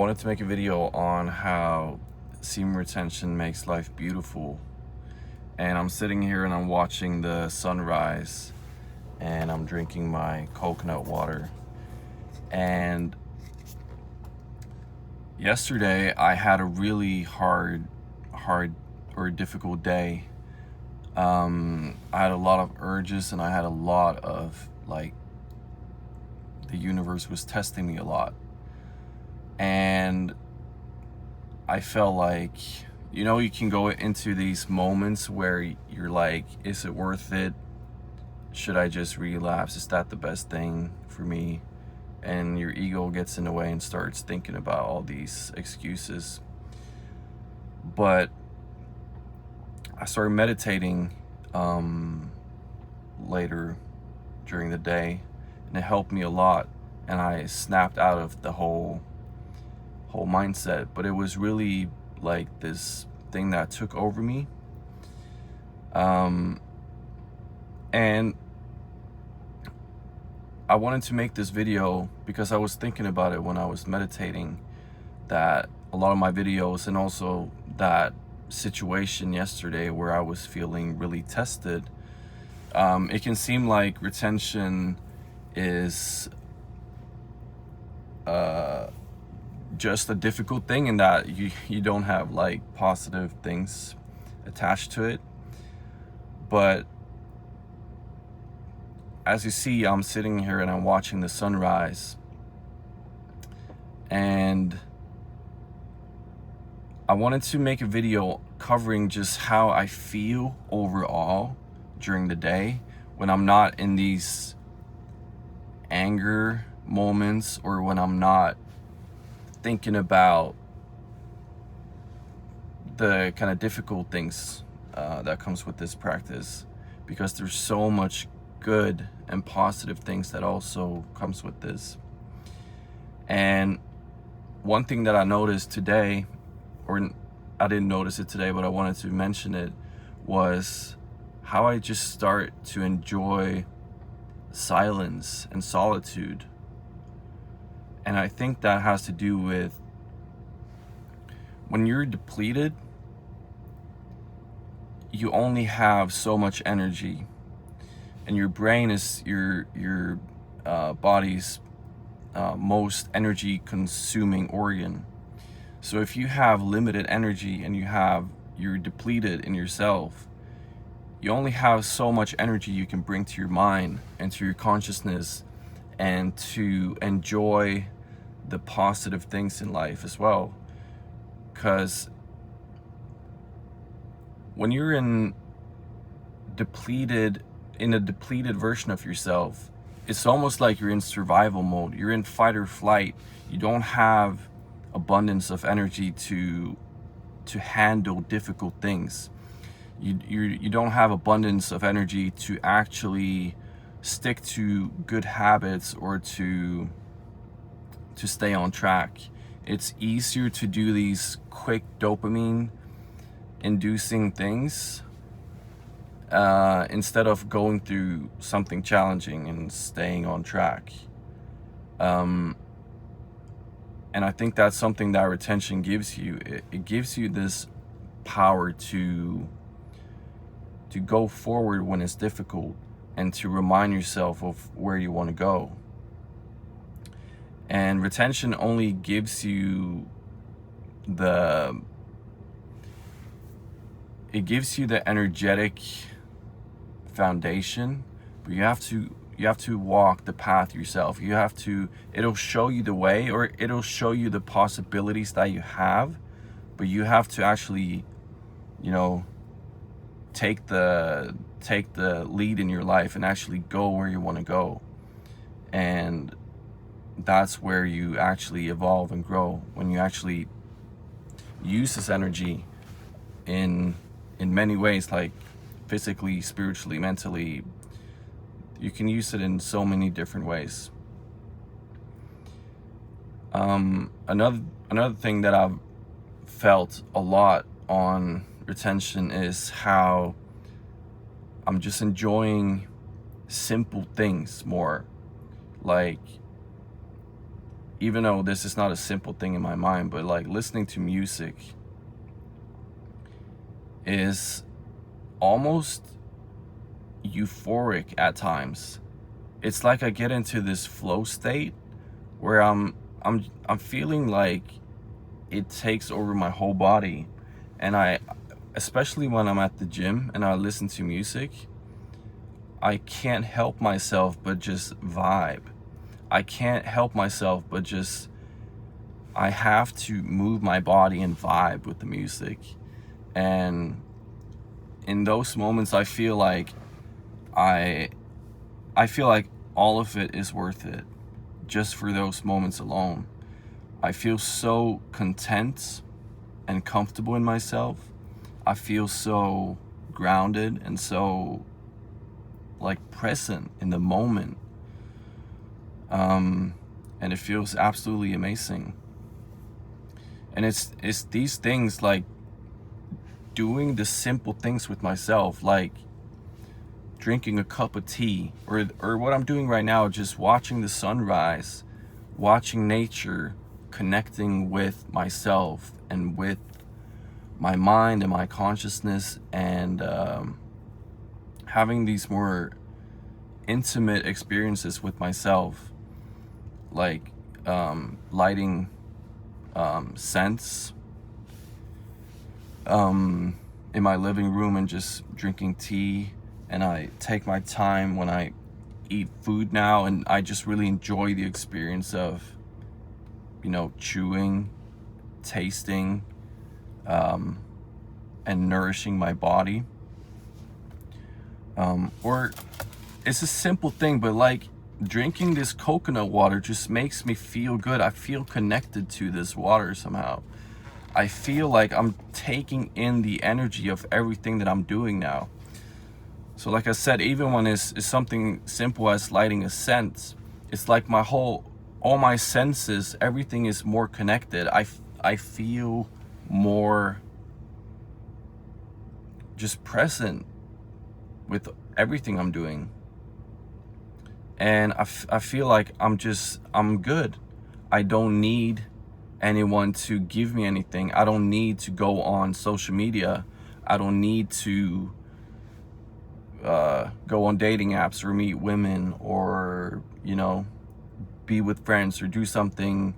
wanted to make a video on how semen retention makes life beautiful. And I'm sitting here and I'm watching the sunrise and I'm drinking my coconut water. And yesterday I had a really hard or difficult day. I had a lot of urges and I had a lot of the universe was testing me a lot. And I felt like, you can go into these moments where you're like, is it worth it? Should I just relapse? Is that the best thing for me? And your ego gets in the way and starts thinking about all these excuses. But I started meditating later during the day, and it helped me a lot, and I snapped out of the whole mindset. But it was really like this thing that took over me, and I wanted to make this video because I was thinking about it when I was meditating, that a lot of my videos, and also that situation yesterday where I was feeling really tested, it can seem like retention is just a difficult thing, in that you don't have like positive things attached to it. But as you see, I'm sitting here and I'm watching the sunrise, and I wanted to make a video covering just how I feel overall during the day when I'm not in these anger moments, or when I'm not thinking about the kind of difficult things that comes with this practice, because there's so much good and positive things that also comes with this. And one thing that I noticed today, or I didn't notice it today, but I wanted to mention it, was how I just start to enjoy silence and solitude. And I think that has to do with when you're depleted, you only have so much energy, and your brain is your body's most energy consuming organ. So if you have limited energy and you're depleted in yourself, you only have so much energy you can bring to your mind and to your consciousness, and to enjoy the positive things in life as well. Because when you're in a depleted version of yourself, it's almost like you're in survival mode. You're in fight or flight. You don't have abundance of energy to handle difficult things. You don't have abundance of energy to actually stick to good habits, or to stay on track. It's easier to do these quick dopamine inducing things instead of going through something challenging and staying on track. And I think that's something that retention gives you. It gives you this power to go forward when it's difficult, and to remind yourself of where you want to go. And retention only gives you the energetic foundation, but you have to walk the path yourself. It'll show you the way, or it'll show you the possibilities that you have, but you have to actually, take the lead in your life and actually go where you want to go. And that's where you actually evolve and grow, when you actually use this energy in many ways, like physically, spiritually, mentally. You can use it in so many different ways. Another thing that I've felt a lot on retention is how I'm just enjoying simple things more. Like even though this is not a simple thing in my mind, but like listening to music is almost euphoric at times. It's like I get into this flow state where I'm feeling like it takes over my whole body. And especially when I'm at the gym and I listen to music, I can't help myself but just vibe. I can't help myself but just, I have to move my body and vibe with the music. And in those moments, I feel like I feel like all of it is worth it just for those moments alone. I feel so content and comfortable in myself. I feel so grounded and so like present in the moment. And it feels absolutely amazing. And it's these things, like doing the simple things with myself, like drinking a cup of tea, or what I'm doing right now, just watching the sunrise, watching nature, connecting with myself and with my mind and my consciousness, and having these more intimate experiences with myself, like lighting scents in my living room and just drinking tea. And I take my time when I eat food now, and I just really enjoy the experience of, you know, chewing, tasting, and nourishing my body. Or it's a simple thing, but like drinking this coconut water just makes me feel good. I feel connected to this water somehow. I feel like I'm taking in the energy of everything that I'm doing now. So like I said, even when it's something simple as lighting a scent, it's like all my senses, everything is more connected. I feel more just present with everything I'm doing. And I feel like I'm good. I don't need anyone to give me anything. I don't need to go on social media. I don't need to go on dating apps or meet women, or, you know, be with friends or do something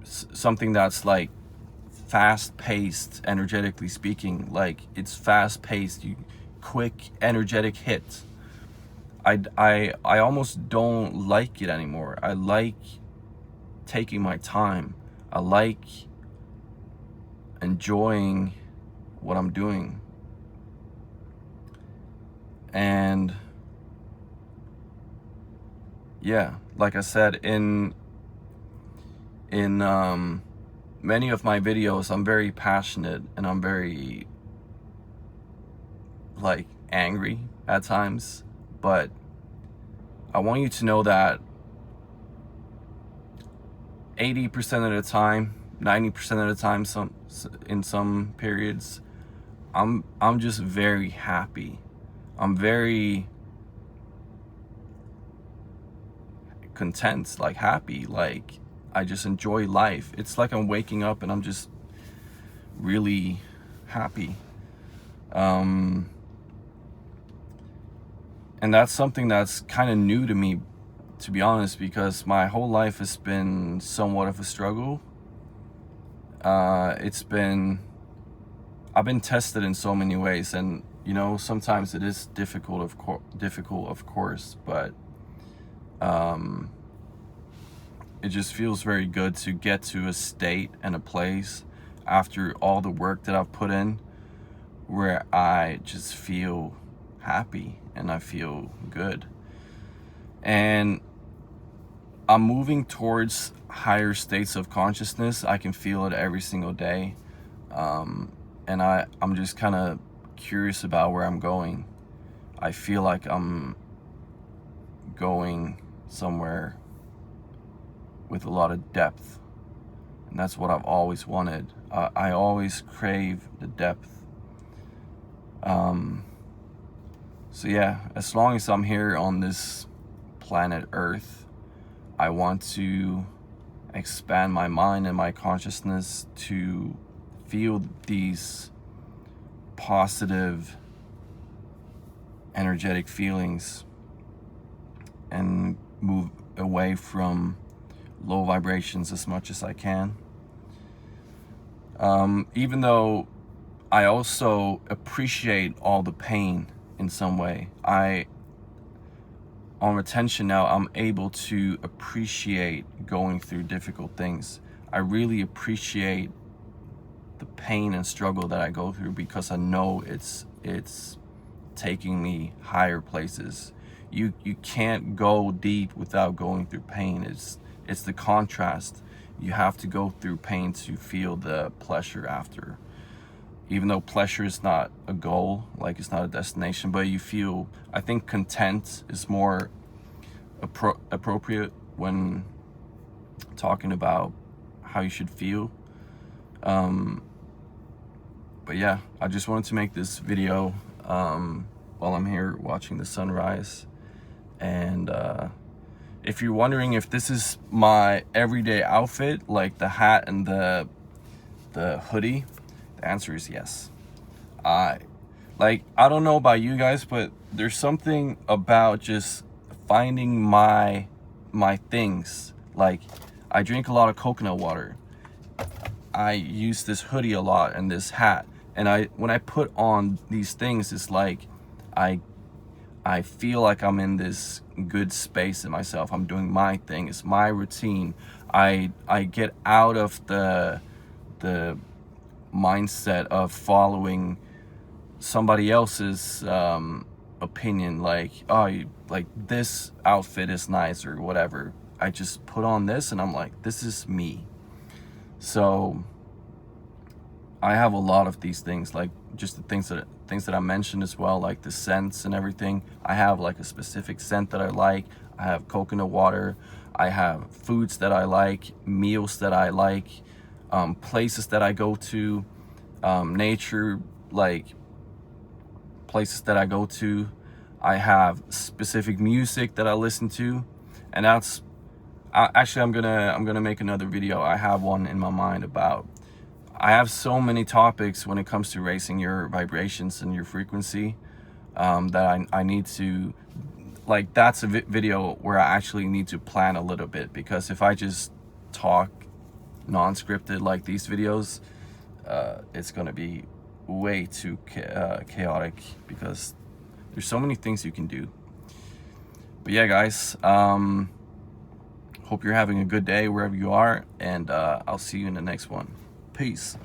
something that's like fast-paced, energetically speaking. Like it's fast-paced, quick, energetic hits. I almost don't like it anymore. I like taking my time. I like enjoying what I'm doing. And yeah, like I said, in many of my videos, I'm very passionate and I'm very like angry at times, but I want you to know that 80% of the time, 90% of the time, in some periods, I'm just very happy. I'm very content, like happy, like I just enjoy life. It's like I'm waking up and I'm just really happy. And that's something that's kind of new to me, to be honest, because my whole life has been somewhat of a struggle. I've been tested in so many ways, and you know, sometimes it is difficult, of course, but it just feels very good to get to a state and a place after all the work that I've put in, where I just feel happy and I feel good. And I'm moving towards higher states of consciousness. I can feel it every single day. And I'm just kind of curious about where I'm going. I feel like I'm going somewhere with a lot of depth. And that's what I've always wanted. I always crave the depth. So yeah, as long as I'm here on this planet Earth, I want to expand my mind and my consciousness to feel these positive, energetic feelings and move away from low vibrations as much as I can. Even though I also appreciate all the pain in some way, on retention now, I'm able to appreciate going through difficult things. I really appreciate the pain and struggle that I go through, because I know it's taking me higher places. You can't go deep without going through pain. It's the contrast. You have to go through pain to feel the pleasure after. Even though pleasure is not a goal, like it's not a destination, but you feel, I think content is more appropriate when talking about how you should feel. But yeah, I just wanted to make this video while I'm here watching the sunrise. And if you're wondering if this is my everyday outfit, like the hat and the hoodie, the answer is yes. I don't know about you guys, but there's something about just finding my things. Like, I drink a lot of coconut water. I use this hoodie a lot and this hat, and when I put on these things, it's like I feel like I'm in this good space in myself. I'm doing my thing. It's my routine. I get out of the mindset of following somebody else's opinion, like, oh, like this outfit is nice or whatever. I just put on this and I'm like, this is me. So I have a lot of these things, like just the things that I mentioned as well, like the scents and everything. I have like a specific scent that I like. I have coconut water. I have foods that I like, meals that I like, places that I go to, nature, like places that I go to. I have specific music that I listen to, and that's actually I'm gonna make another video. I have one in my mind about, I have so many topics when it comes to raising your vibrations and your frequency, that I need to, like, that's a video where I actually need to plan a little bit, because if I just talk non-scripted like these videos, it's gonna be way too chaotic, because there's so many things you can do. But yeah, guys, hope you're having a good day wherever you are, and I'll see you in the next one. Peace.